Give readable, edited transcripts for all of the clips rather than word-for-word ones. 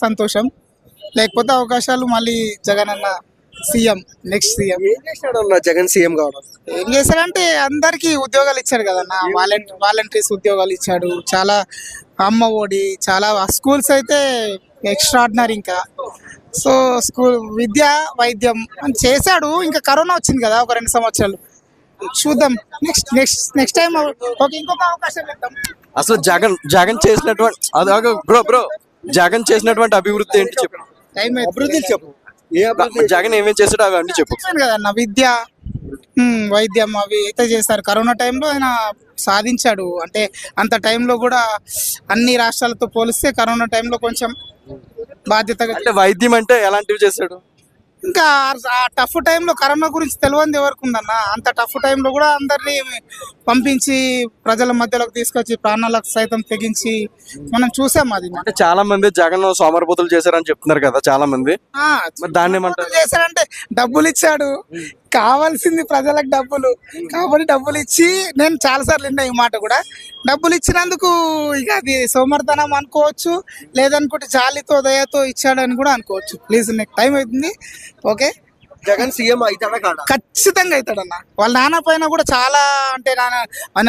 సంతోషం. లేకపోతే అవకాశాలు మళ్ళీ జగన్ అన్న సీఎం, నెక్స్ట్ సీఎం. ఏం చేసినాడు అన్న జగన్ సీఎం కావడం? ఏం చేశాడంటే అందరికి ఉద్యోగాలు ఇచ్చాడు కదన్న. వాలంటీర్స్ ఉద్యోగాలు ఇచ్చాడు, చాలా అమ్మ ఒడి, చాలా స్కూల్స్ అయితే ఎక్స్ట్రాడినరీ. ఇంకా సో స్కూల్ విద్య వైద్యం అని చేశాడు. ఇంకా కరోనా వచ్చింది కదా ఒక 2 సంవత్సరాలు. చూద్దాం నెక్స్ట్ టైం ఇంకొక అవకాశం ఇద్దాం. అసలు జగన్ చేసినటువంటి బ్రో జగన్ చేసినటువంటి అభివృద్ధి ఏంటి చెప్పు. టైం అభివృద్ధి చెప్పు. జగన్ ఏమేం చేశాడు అవి అన్ని చెప్పు. కదన్న విద్య వైద్యం అవి అయితే చేస్తారు. కరోనా టైంలో ఆయన సాధించాడు. అంటే అంత టైంలో కూడా అన్ని రాష్ట్రాలతో పోలిస్తే కరోనా టైంలో కొంచెం బాధ్యతగా. అంటే వైద్యం అంటే ఎలాంటివి చేశాడు? ఇంకా ఆ టఫ్ టైంలో కరోనా గురించి తెలియదు ఎవరికి ఉందన్న. అంత టఫ్ టైంలో కూడా అందరినీ పంపించి ప్రజల మధ్యలోకి తీసుకొచ్చి ప్రాణాలకు సైతం తెగించి మనం చూసాం. అది అంటే చాలా మంది జగన్ సోమరిపోతులు చేశారని చెప్తున్నారు కదా చాలా మంది. దాన్ని ఏమంటారు? చేశారంటే డబ్బులు ఇచ్చాడు, కావాల్సింది ప్రజలకు డబ్బులు కాబట్టి డబ్బులు ఇచ్చి, నేను చాలాసార్లు విన్నా ఈ మాట కూడా, డబ్బులు ఇచ్చినందుకు ఇక అది సోమర్తనం అనుకోవచ్చు, లేదనుకుంటే జాలితో దయతో ఇచ్చాడని కూడా అనుకోవచ్చు. ప్లీజ్ నెక్స్ట్ టైం అవుతుంది. ఓకే, జగన్ సీఎం అవుతాడా కాదా? ఖచ్చితంగా అవుతాడన్న. వాళ్ళ నాన్న పైన కూడా చాలా అంటే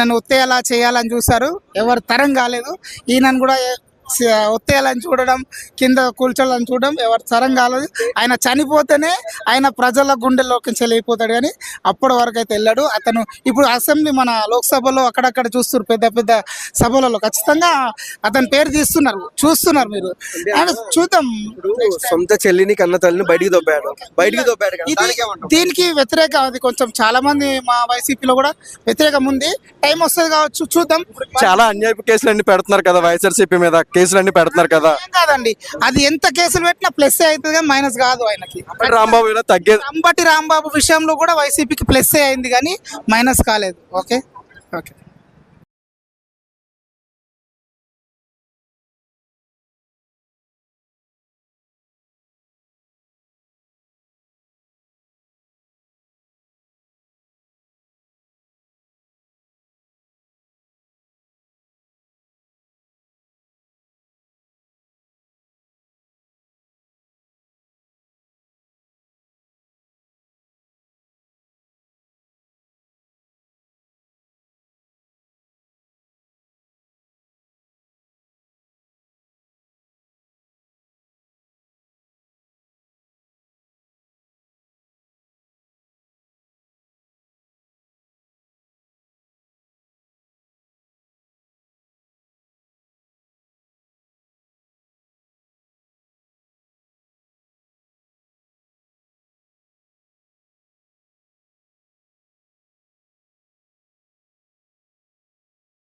నన్ను ఒత్తేయాలా చేయాలని చూశారు, ఎవరు తరం కాలేదు. ఈయనను కూడా ఒత్తేయాలని చూడడం, కింద కూల్చోాలని చూడడం ఎవరు తరం కాలేదు. ఆయన చనిపోతేనే ఆయన ప్రజల గుండెల్లోకి వెళ్ళిపోతాడు, కానీ అప్పటి వరకు అయితే వెళ్ళాడు. అతను ఇప్పుడు అసెంబ్లీ మన లోక్సభలో అక్కడక్కడ చూస్తున్నారు, పెద్ద పెద్ద సభలలో ఖచ్చితంగా అతని పేరు చూస్తున్నారు మీరు. చూద్దాం. సొంత చెల్లిని కన్న తల్లిని బయటికి దొబ్బాడు. దీనికి వ్యతిరేకం అది కొంచెం చాలా మంది మా వైసీపీలో కూడా వ్యతిరేకం ఉంది. టైం వస్తుంది కావచ్చు, చూద్దాం. చాలా అన్యాయపు కేసులన్నీ పెడుతున్నారు కదా వైఎస్ఆర్సీపీ మీద, కేసులన్నీ పెడుతున్నారు కదా. కాదండి, అది ఎంత కేసులు పెట్టినా ప్లస్ అవుతుంది, మైనస్ కాదు. ఆయనకి అంబటి రాంబాబు విషయంలో కూడా వైసీపీకి ప్లస్ అయింది కానీ మైనస్ కాలేదు. ఓకే.